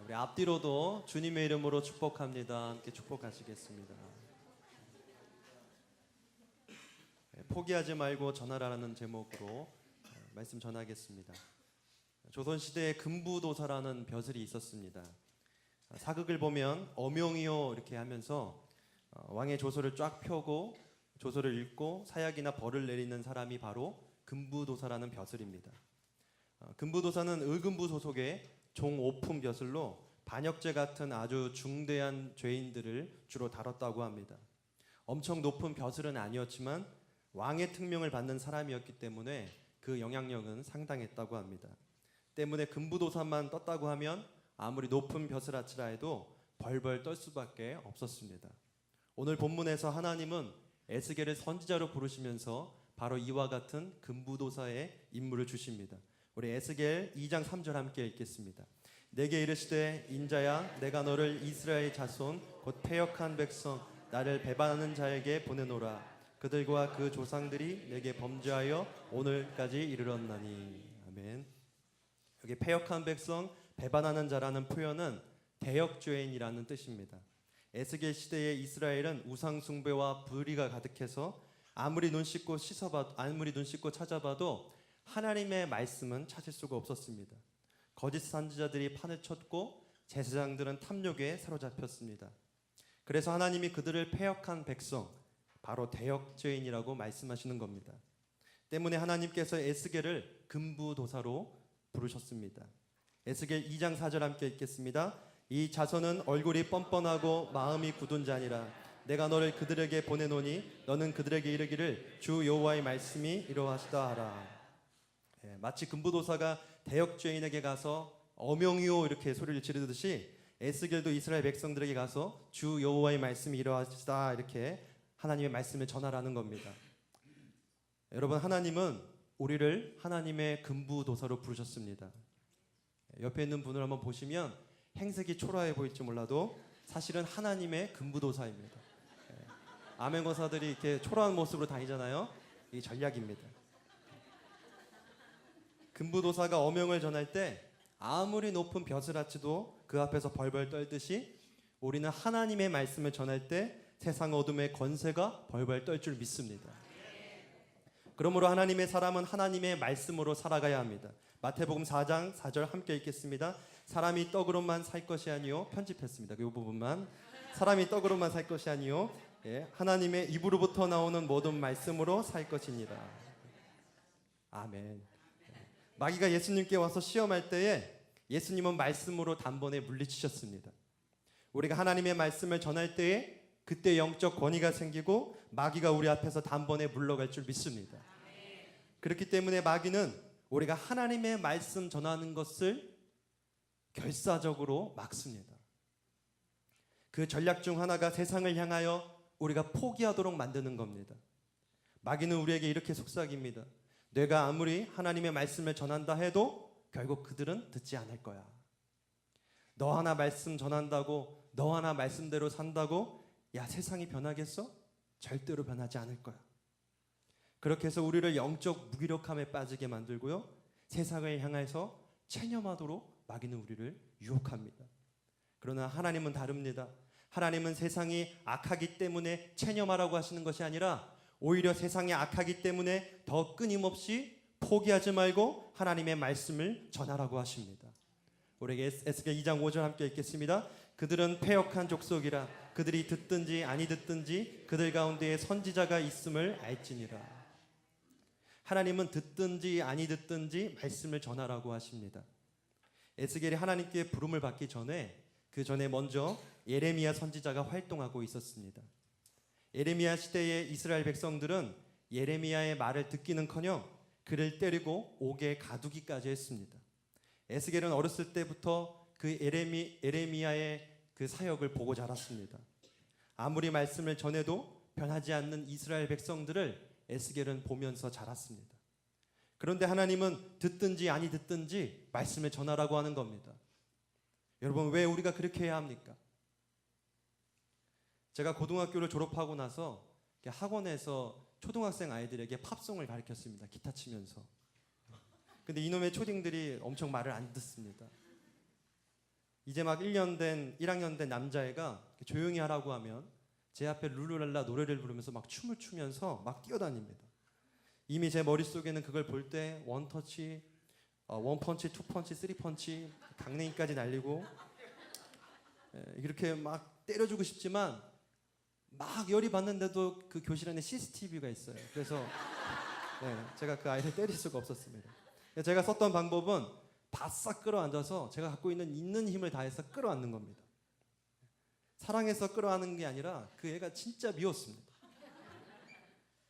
우리 앞뒤로도 주님의 이름으로 축복합니다. 함께 축복하시겠습니다. 포기하지 말고 전하라는 제목으로 말씀 전하겠습니다. 조선시대에 금부도사라는 벼슬이 있었습니다. 사극을 보면 어명이요 이렇게 하면서 왕의 조서를 쫙 펴고 조서를 읽고 사약이나 벌을 내리는 사람이 바로 금부도사라는 벼슬입니다. 금부도사는 의금부 소속의 종오품 벼슬로 반역죄 같은 아주 중대한 죄인들을 주로 다뤘다고 합니다. 엄청 높은 벼슬은 아니었지만 왕의 특명을 받는 사람이었기 때문에 그 영향력은 상당했다고 합니다. 때문에 금부도사만 떴다고 하면 아무리 높은 벼슬아치라 해도 벌벌 떨 수밖에 없었습니다. 오늘 본문에서 하나님은 에스겔을 선지자로 부르시면서 바로 이와 같은 금부도사의 임무를 주십니다. 우리 에스겔 2장 3절 함께 읽겠습니다. 내게 이르시되 인자야 내가 너를 이스라엘 자손 곧 패역한 백성 나를 배반하는 자에게 보내노라. 그들과 그 조상들이 내게 범죄하여 오늘까지 이르렀나니. 아멘. 여기 패역한 백성, 배반하는 자라는 표현은 대역죄인이라는 뜻입니다. 에스겔 시대의 이스라엘은 우상 숭배와 불의가 가득해서 아무리 눈 씻고 찾아봐도 하나님의 말씀은 찾을 수가 없었습니다. 거짓 선지자들이 판을 쳤고 제사장들은 탐욕에 사로잡혔습니다. 그래서 하나님이 그들을 패역한 백성, 바로 대역죄인이라고 말씀하시는 겁니다. 때문에 하나님께서 에스겔을 금부도사로 부르셨습니다. 에스겔 2장 4절 함께 읽겠습니다. 이 자손은 얼굴이 뻔뻔하고 마음이 굳은 자니라. 내가 너를 그들에게 보내노니 너는 그들에게 이르기를 주 여호와의 말씀이 이러하시다 하라. 마치 금부도사가 대역죄인에게 가서 어명이요 이렇게 소리를 지르듯이 에스겔도 이스라엘 백성들에게 가서 주 여호와의 말씀이 이러하시다 이렇게 하나님의 말씀을 전하라는 겁니다. 여러분, 하나님은 우리를 하나님의 금부도사로 부르셨습니다. 옆에 있는 분을 한번 보시면 행색이 초라해 보일지 몰라도 사실은 하나님의 금부도사입니다. 아멘 권사들이 이렇게 초라한 모습으로 다니잖아요. 이게 전략입니다. 금부도사가 어명을 전할 때 아무리 높은 벼슬아치도 그 앞에서 벌벌 떨듯이 우리는 하나님의 말씀을 전할 때 세상 어둠의 권세가 벌벌 떨 줄 믿습니다. 그러므로 하나님의 사람은 하나님의 말씀으로 살아가야 합니다. 마태복음 4장 4절 함께 읽겠습니다. 사람이 떡으로만 살 것이 아니요, 편집했습니다. 이 부분만. 사람이 떡으로만 살 것이 아니요, 하나님의 입으로부터 나오는 모든 말씀으로 살 것이니라. 아멘. 마귀가 예수님께 와서 시험할 때에 예수님은 말씀으로 단번에 물리치셨습니다. 우리가 하나님의 말씀을 전할 때에 그때 영적 권위가 생기고 마귀가 우리 앞에서 단번에 물러갈 줄 믿습니다. 그렇기 때문에 마귀는 우리가 하나님의 말씀 전하는 것을 결사적으로 막습니다. 그 전략 중 하나가 세상을 향하여 우리가 포기하도록 만드는 겁니다. 마귀는 우리에게 이렇게 속삭입니다. 내가 아무리 하나님의 말씀을 전한다 해도 결국 그들은 듣지 않을 거야. 너 하나 말씀 전한다고, 너 하나 말씀대로 산다고 야, 세상이 변하겠어? 절대로 변하지 않을 거야. 그렇게 해서 우리를 영적 무기력함에 빠지게 만들고요, 세상을 향해서 체념하도록 마귀는 우리를 유혹합니다. 그러나 하나님은 다릅니다. 하나님은 세상이 악하기 때문에 체념하라고 하시는 것이 아니라 오히려 세상이 악하기 때문에 더 끊임없이 포기하지 말고 하나님의 말씀을 전하라고 하십니다. 우리에게 에스겔 2장 5절 함께 읽겠습니다. 그들은 패역한 족속이라. 그들이 듣든지 아니 듣든지 그들 가운데에 선지자가 있음을 알지니라. 하나님은 듣든지 아니 듣든지 말씀을 전하라고 하십니다. 에스겔이 하나님께 부름을 받기 전에 그 전에 먼저 예레미야 선지자가 활동하고 있었습니다. 예레미야 시대의 이스라엘 백성들은 예레미야의 말을 듣기는커녕 그를 때리고 옥에 가두기까지 했습니다. 에스겔은 어렸을 때부터 그 예레미야의 그 사역을 보고 자랐습니다. 아무리 말씀을 전해도 변하지 않는 이스라엘 백성들을 에스겔은 보면서 자랐습니다. 그런데 하나님은 듣든지 아니 듣든지 말씀을 전하라고 하는 겁니다. 여러분, 왜 우리가 그렇게 해야 합니까? 제가 고등학교를 졸업하고 나서 학원에서 초등학생 아이들에게 팝송을 가르쳤습니다. 기타 치면서. 근데 이놈의 초딩들이 엄청 말을 안 듣습니다. 이제 막 1학년 된 남자애가 조용히 하라고 하면 제 앞에 룰루랄라 노래를 부르면서 막 춤을 추면서 막 뛰어다닙니다. 이미 제 머릿속에는 그걸 볼 때 원터치, 원펀치, 투펀치, 쓰리펀치, 강냉이까지 날리고 이렇게 막 때려주고 싶지만 막 열이 받는데도 그 교실 안에 CCTV가 있어요. 그래서 제가 그 아이를 때릴 수가 없었습니다. 제가 썼던 방법은 바싹 끌어안아서 제가 갖고 있는 힘을 다해서 끌어안는 겁니다. 사랑해서 끌어안는 게 아니라 그 애가 진짜 미웠습니다.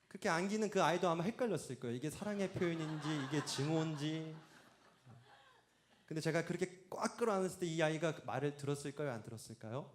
그렇게 안기는 그 아이도 아마 헷갈렸을 거예요. 이게 사랑의 표현인지 이게 증오인지. 근데 제가 그렇게 꽉 끌어안았을 때 이 아이가 말을 들었을까요? 안 들었을까요?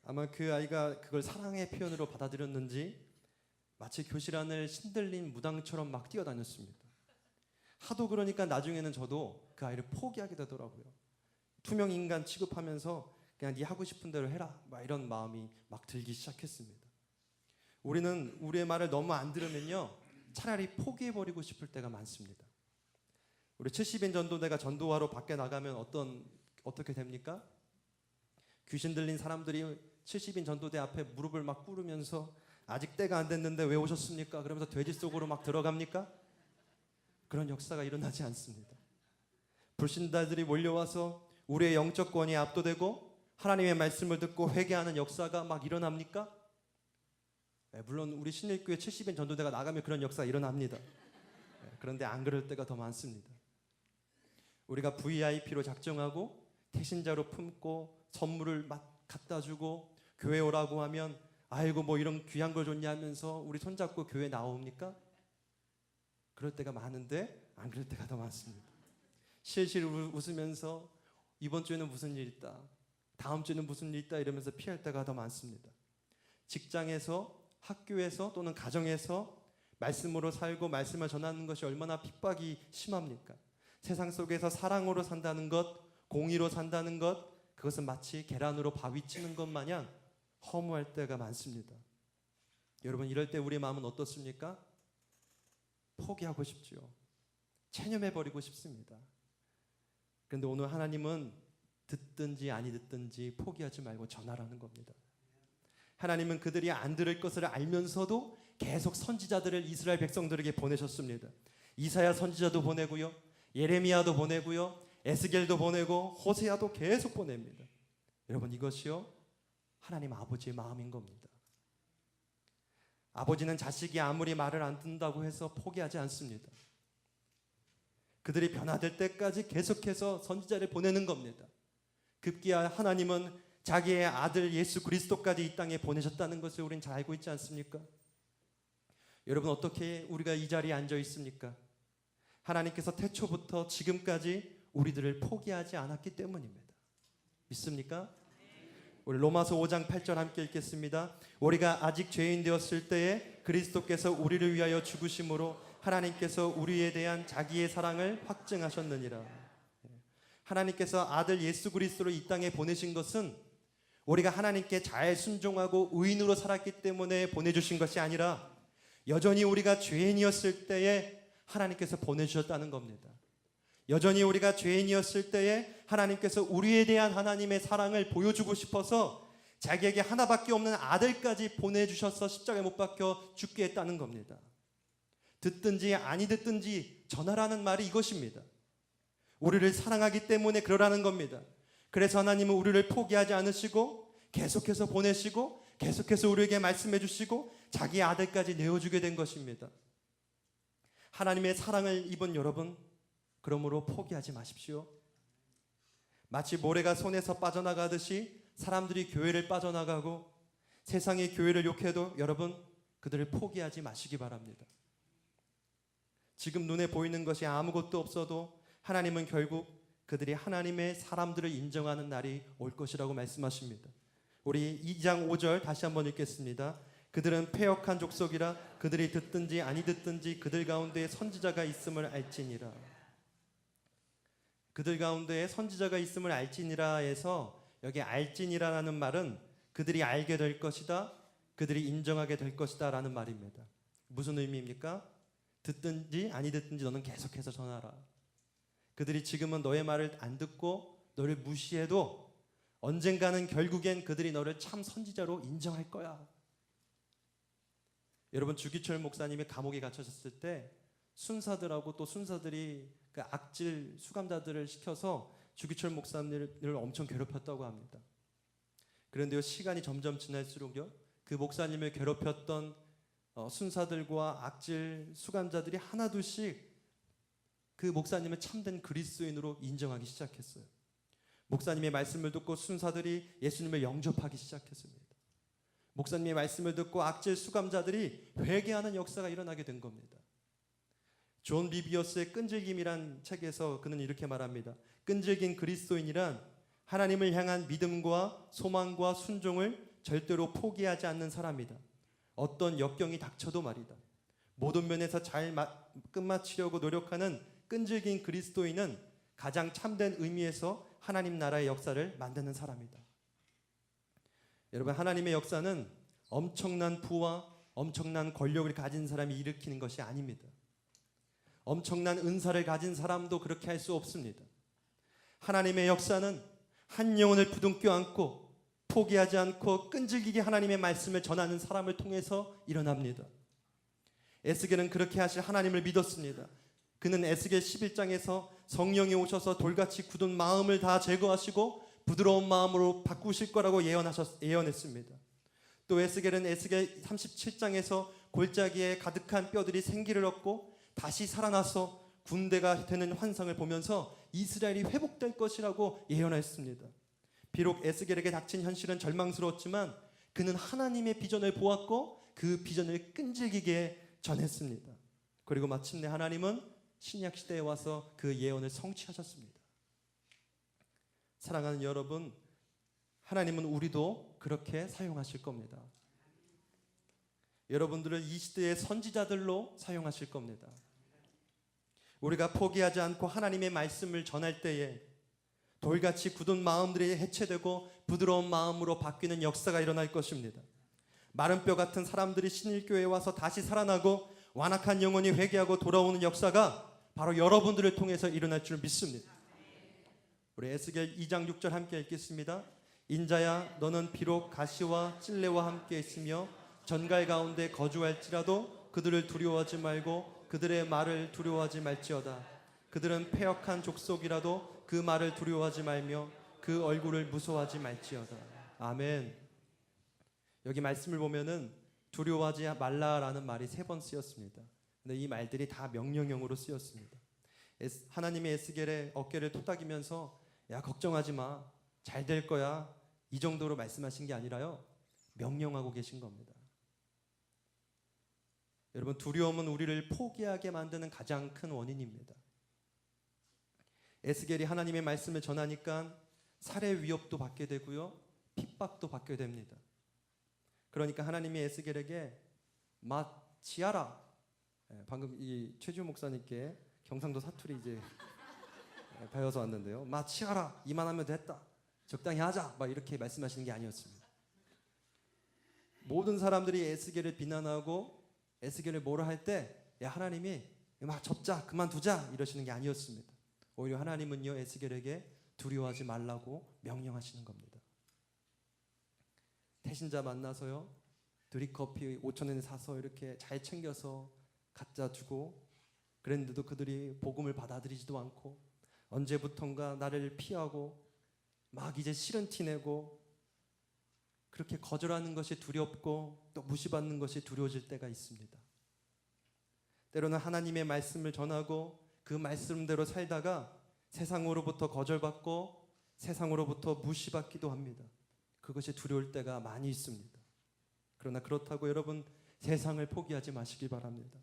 아마 그 아이가 그걸 사랑의 표현으로 받아들였는지 마치 교실 안을 신들린 무당처럼 막 뛰어다녔습니다. 하도 그러니까 나중에는 저도 그 아이를 포기하게 되더라고요. 투명 인간 취급하면서 그냥 네 하고 싶은 대로 해라 막 이런 마음이 막 들기 시작했습니다. 우리는 우리의 말을 너무 안 들으면요 차라리 포기해버리고 싶을 때가 많습니다. 우리 70인 전도대가 전도하러 밖에 나가면 어떻게 됩니까? 귀신 들린 사람들이 70인 전도대 앞에 무릎을 막 꿇으면서 아직 때가 안 됐는데 왜 오셨습니까? 그러면서 돼지 속으로 막 들어갑니까? 그런 역사가 일어나지 않습니다. 불신자들이 몰려와서 우리의 영적 권위에 압도되고 하나님의 말씀을 듣고 회개하는 역사가 막 일어납니까? 물론 우리 신일교회 70인 전도대가 나가면 그런 역사가 일어납니다. 그런데 안 그럴 때가 더 많습니다. 우리가 VIP로 작정하고 태신자로 품고 선물을 막 갖다 주고 교회 오라고 하면 아이고 뭐 이런 귀한 걸 줬냐 하면서 우리 손잡고 교회 나옵니까? 그럴 때가 많은데 안 그럴 때가 더 많습니다. 실실 웃으면서 이번 주에는 무슨 일 있다, 다음 주에는 무슨 일 있다 이러면서 피할 때가 더 많습니다. 직장에서, 학교에서 또는 가정에서 말씀으로 살고 말씀을 전하는 것이 얼마나 핍박이 심합니까? 세상 속에서 사랑으로 산다는 것, 공의로 산다는 것, 그것은 마치 계란으로 바위 치는 것 마냥 허무할 때가 많습니다. 여러분 이럴 때 우리의 마음은 어떻습니까? 포기하고 싶지요. 체념해버리고 싶습니다. 그런데 오늘 하나님은 듣든지 아니 듣든지 포기하지 말고 전하라는 겁니다. 하나님은 그들이 안 들을 것을 알면서도 계속 선지자들을 이스라엘 백성들에게 보내셨습니다. 이사야 선지자도 보내고요, 예레미야도 보내고요, 에스겔도 보내고 호세아도 계속 보냅니다. 여러분 이것이요 하나님 아버지의 마음인 겁니다. 아버지는 자식이 아무리 말을 안 듣는다고 해서 포기하지 않습니다. 그들이 변화될 때까지 계속해서 선지자를 보내는 겁니다. 급기야 하나님은 자기의 아들 예수 그리스도까지 이 땅에 보내셨다는 것을 우리는 잘 알고 있지 않습니까? 여러분 어떻게 우리가 이 자리에 앉아 있습니까? 하나님께서 태초부터 지금까지 우리들을 포기하지 않았기 때문입니다. 믿습니까? 우리 로마서 5장 8절 함께 읽겠습니다. 우리가 아직 죄인 되었을 때에 그리스도께서 우리를 위하여 죽으심으로 하나님께서 우리에 대한 자기의 사랑을 확증하셨느니라. 하나님께서 아들 예수 그리스도를 이 땅에 보내신 것은 우리가 하나님께 잘 순종하고 의인으로 살았기 때문에 보내주신 것이 아니라 여전히 우리가 죄인이었을 때에 하나님께서 보내주셨다는 겁니다. 여전히 우리가 죄인이었을 때에 하나님께서 우리에 대한 하나님의 사랑을 보여주고 싶어서 자기에게 하나밖에 없는 아들까지 보내주셔서 십자가에 못 박혀 죽게 했다는 겁니다. 듣든지 아니 듣든지 전하라는 말이 이것입니다. 우리를 사랑하기 때문에 그러라는 겁니다. 그래서 하나님은 우리를 포기하지 않으시고 계속해서 보내시고 계속해서 우리에게 말씀해 주시고 자기 아들까지 내어주게 된 것입니다. 하나님의 사랑을 입은 여러분, 그러므로 포기하지 마십시오. 마치 모래가 손에서 빠져나가듯이 사람들이 교회를 빠져나가고 세상이 교회를 욕해도 여러분 그들을 포기하지 마시기 바랍니다. 지금 눈에 보이는 것이 아무것도 없어도 하나님은 결국 그들이 하나님의 사람들을 인정하는 날이 올 것이라고 말씀하십니다. 우리 2장 5절 다시 한번 읽겠습니다. 그들은 패역한 족속이라 그들이 듣든지 아니 듣든지 그들 가운데 선지자가 있음을 알지니라. 그들 가운데 선지자가 있음을 알지니라에서 여기 알지니라라는 말은 그들이 알게 될 것이다, 그들이 인정하게 될 것이다 라는 말입니다. 무슨 의미입니까? 듣든지 아니 듣든지 너는 계속해서 전하라. 그들이 지금은 너의 말을 안 듣고 너를 무시해도 언젠가는 결국엔 그들이 너를 참 선지자로 인정할 거야. 여러분, 주기철 목사님이 감옥에 갇혀졌을 때 순사들하고 또 순사들이 그 악질 수감자들을 시켜서 주기철 목사님을 엄청 괴롭혔다고 합니다. 그런데요, 시간이 점점 지날수록요, 그 목사님을 괴롭혔던 순사들과 악질 수감자들이 하나둘씩 그 목사님을 참된 그리스도인으로 인정하기 시작했어요. 목사님의 말씀을 듣고 순사들이 예수님을 영접하기 시작했습니다. 목사님의 말씀을 듣고 악질 수감자들이 회개하는 역사가 일어나게 된 겁니다. 존 비비어스의 끈질김이란 책에서 그는 이렇게 말합니다. 끈질긴 그리스도인이란 하나님을 향한 믿음과 소망과 순종을 절대로 포기하지 않는 사람이다. 어떤 역경이 닥쳐도 말이다. 모든 면에서 잘 끝마치려고 노력하는 끈질긴 그리스도인은 가장 참된 의미에서 하나님 나라의 역사를 만드는 사람이다. 여러분, 하나님의 역사는 엄청난 부와 엄청난 권력을 가진 사람이 일으키는 것이 아닙니다. 엄청난 은사를 가진 사람도 그렇게 할 수 없습니다. 하나님의 역사는 한 영혼을 부둥켜 안고 포기하지 않고 끈질기게 하나님의 말씀을 전하는 사람을 통해서 일어납니다. 에스겔은 그렇게 하실 하나님을 믿었습니다. 그는 에스겔 11장에서 성령이 오셔서 돌같이 굳은 마음을 다 제거하시고 부드러운 마음으로 바꾸실 거라고 예언했습니다. 또 에스겔은 에스겔 37장에서 골짜기에 가득한 뼈들이 생기를 얻고 다시 살아나서 군대가 되는 환상을 보면서 이스라엘이 회복될 것이라고 예언했습니다. 비록 에스겔에게 닥친 현실은 절망스러웠지만 그는 하나님의 비전을 보았고 그 비전을 끈질기게 전했습니다. 그리고 마침내 하나님은 신약 시대에 와서 그 예언을 성취하셨습니다. 사랑하는 여러분, 하나님은 우리도 그렇게 사용하실 겁니다. 여러분들을 이 시대의 선지자들로 사용하실 겁니다. 우리가 포기하지 않고 하나님의 말씀을 전할 때에 돌같이 굳은 마음들이 해체되고 부드러운 마음으로 바뀌는 역사가 일어날 것입니다. 마른 뼈 같은 사람들이 신일교회에 와서 다시 살아나고 완악한 영혼이 회개하고 돌아오는 역사가 바로 여러분들을 통해서 일어날 줄 믿습니다. 우리 에스겔 2장 6절 함께 읽겠습니다. 인자야, 너는 비록 가시와 찔레와 함께 있으며 전갈 가운데 거주할지라도 그들을 두려워하지 말고 그들의 말을 두려워하지 말지어다. 그들은 패역한 족속이라도 그 말을 두려워하지 말며 그 얼굴을 무서워하지 말지어다. 아멘. 여기 말씀을 보면은 두려워하지 말라라는 말이 3번 쓰였습니다. 근데 이 말들이 다 명령형으로 쓰였습니다. 하나님의 에스겔의 어깨를 토닥이면서 야, 걱정하지 마, 잘 될 거야, 이 정도로 말씀하신 게 아니라요, 명령하고 계신 겁니다. 여러분, 두려움은 우리를 포기하게 만드는 가장 큰 원인입니다. 에스겔이 하나님의 말씀을 전하니까 살해 위협도 받게 되고요, 핍박도 받게 됩니다. 그러니까 하나님이 에스겔에게 마치아라, 방금 이 최지우 목사님께 경상도 사투리 이제 배워서 왔는데요, 마치아라, 이만하면 됐다, 적당히 하자, 막 이렇게 말씀하시는 게 아니었습니다. 모든 사람들이 에스겔을 비난하고 에스겔을 뭐라 할 때 야, 하나님이 막 접자, 그만두자 이러시는 게 아니었습니다. 오히려 하나님은요, 에스겔에게 두려워하지 말라고 명령하시는 겁니다. 태신자 만나서요, 드립커피 5,000원 사서 이렇게 잘 챙겨서 갖다 주고, 그랬는데도 그들이 복음을 받아들이지도 않고 언제부턴가 나를 피하고 막 이제 싫은 티 내고, 그렇게 거절하는 것이 두렵고 또 무시받는 것이 두려워질 때가 있습니다. 때로는 하나님의 말씀을 전하고 그 말씀대로 살다가 세상으로부터 거절받고 세상으로부터 무시받기도 합니다. 그것이 두려울 때가 많이 있습니다. 그러나 그렇다고 여러분, 세상을 포기하지 마시기 바랍니다.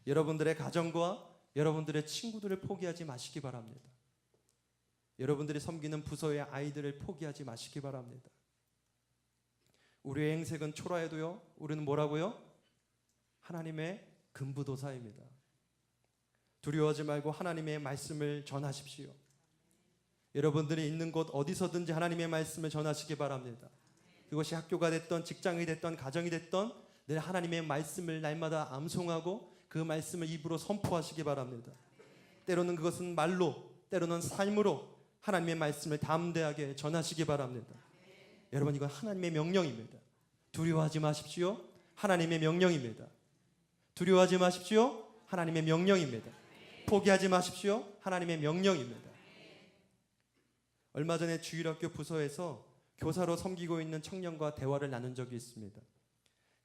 여러분들의 가정과 여러분들의 친구들을 포기하지 마시기 바랍니다. 여러분들이 섬기는 부서의 아이들을 포기하지 마시기 바랍니다. 우리의 행색은 초라해도요, 우리는 뭐라고요? 하나님의 금부도사입니다. 두려워하지 말고 하나님의 말씀을 전하십시오. 여러분들이 있는 곳 어디서든지 하나님의 말씀을 전하시기 바랍니다. 그것이 학교가 됐던 직장이 됐던 가정이 됐던 늘 하나님의 말씀을 날마다 암송하고 그 말씀을 입으로 선포하시기 바랍니다. 때로는 그것은 말로, 때로는 삶으로, 하나님의 말씀을 담대하게 전하시기 바랍니다. 여러분, 이건 하나님의 명령입니다. 두려워하지 마십시오. 하나님의 명령입니다. 두려워하지 마십시오. 하나님의 명령입니다. 포기하지 마십시오. 하나님의 명령입니다. 얼마 전에 주일학교 부서에서 교사로 섬기고 있는 청년과 대화를 나눈 적이 있습니다.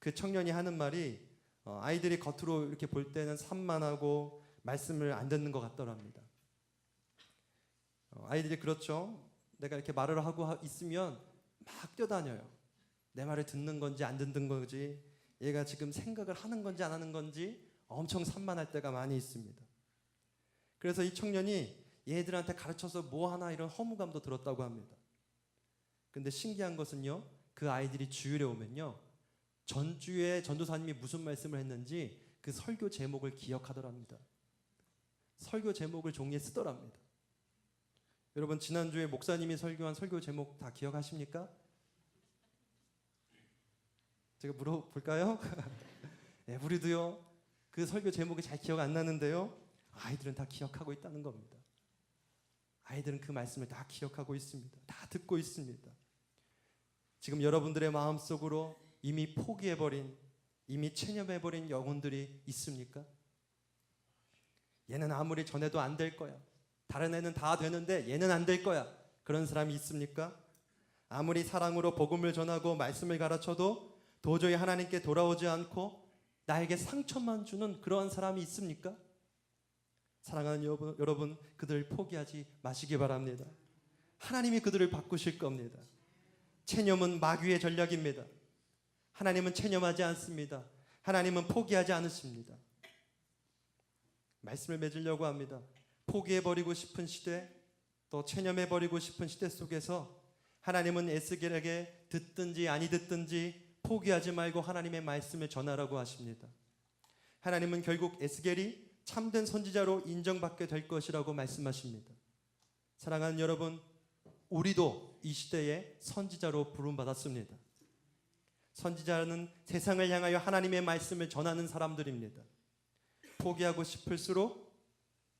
그 청년이 하는 말이 아이들이 겉으로 이렇게 볼 때는 산만하고 말씀을 안 듣는 것 같더랍니다. 아이들이 그렇죠. 내가 이렇게 말을 하고 있으면 막 뛰어다녀요. 내 말을 듣는 건지 안 듣는 건지, 얘가 지금 생각을 하는 건지 안 하는 건지 엄청 산만할 때가 많이 있습니다. 그래서 이 청년이 얘들한테 가르쳐서 뭐 하나 이런 허무감도 들었다고 합니다. 근데 신기한 것은요, 그 아이들이 주일에 오면요, 전주에 전도사님이 무슨 말씀을 했는지 그 설교 제목을 기억하더랍니다. 설교 제목을 종이에 쓰더랍니다. 여러분, 지난주에 목사님이 설교한 설교 제목 다 기억하십니까? 제가 물어볼까요? 네, 우리도요, 그 설교 제목이 잘 기억 안 나는데요, 아이들은 다 기억하고 있다는 겁니다. 아이들은 그 말씀을 다 기억하고 있습니다. 다 듣고 있습니다. 지금 여러분들의 마음속으로 이미 포기해버린, 이미 체념해버린 영혼들이 있습니까? 얘는 아무리 전해도 안 될 거야. 다른 애는 다 되는데 얘는 안 될 거야. 그런 사람이 있습니까? 아무리 사랑으로 복음을 전하고 말씀을 가르쳐도 도저히 하나님께 돌아오지 않고 나에게 상처만 주는 그러한 사람이 있습니까? 사랑하는 여러분, 그들을 포기하지 마시기 바랍니다. 하나님이 그들을 바꾸실 겁니다. 체념은 마귀의 전략입니다. 하나님은 체념하지 않습니다. 하나님은 포기하지 않으십니다. 말씀을 맺으려고 합니다. 포기해버리고 싶은 시대, 또 체념해버리고 싶은 시대 속에서 하나님은 에스겔에게 듣든지 아니 듣든지 포기하지 말고 하나님의 말씀을 전하라고 하십니다. 하나님은 결국 에스겔이 참된 선지자로 인정받게 될 것이라고 말씀하십니다. 사랑하는 여러분, 우리도 이 시대에 선지자로 부름받았습니다. 선지자는 세상을 향하여 하나님의 말씀을 전하는 사람들입니다. 포기하고 싶을수록,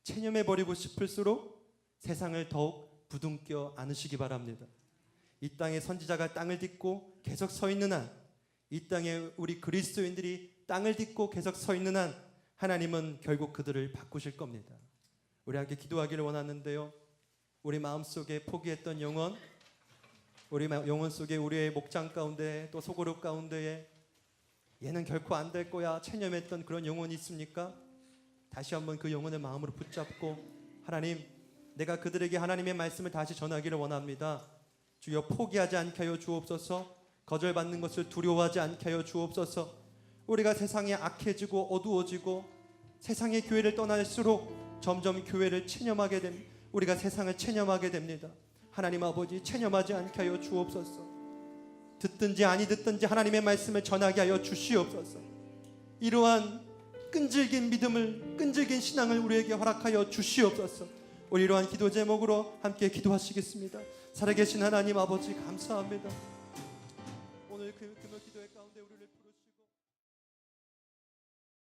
체념해버리고 싶을수록 세상을 더욱 부둥켜 안으시기 바랍니다. 이 땅에 선지자가 땅을 딛고 계속 서 있는 한, 이 땅에 우리 그리스도인들이 땅을 딛고 계속 서 있는 한, 하나님은 결국 그들을 바꾸실 겁니다. 우리 함께 기도하기를 원하는데요, 우리 마음속에 포기했던 영혼, 우리 영혼 속에 우리의 목장 가운데 또 소그룹 가운데에 얘는 결코 안 될 거야 체념했던 그런 영혼이 있습니까? 다시 한번 그 영혼의 마음으로 붙잡고, 하나님, 내가 그들에게 하나님의 말씀을 다시 전하기를 원합니다. 주여, 포기하지 않게 하여 주옵소서. 거절받는 것을 두려워하지 않게 하여 주옵소서. 우리가 세상에 악해지고 어두워지고 세상의 교회를 떠날수록 점점 교회를 체념하게 됩니다. 우리가 세상을 체념하게 됩니다. 하나님 아버지, 체념하지 않게 하여 주옵소서. 듣든지 아니 듣든지 하나님의 말씀을 전하게 하여 주시옵소서. 이러한 끈질긴 믿음을, 끈질긴 신앙을 우리에게 허락하여 주시옵소서. 우리 이러한 기도 제목으로 함께 기도하시겠습니다. 살아계신 하나님 아버지, 감사합니다.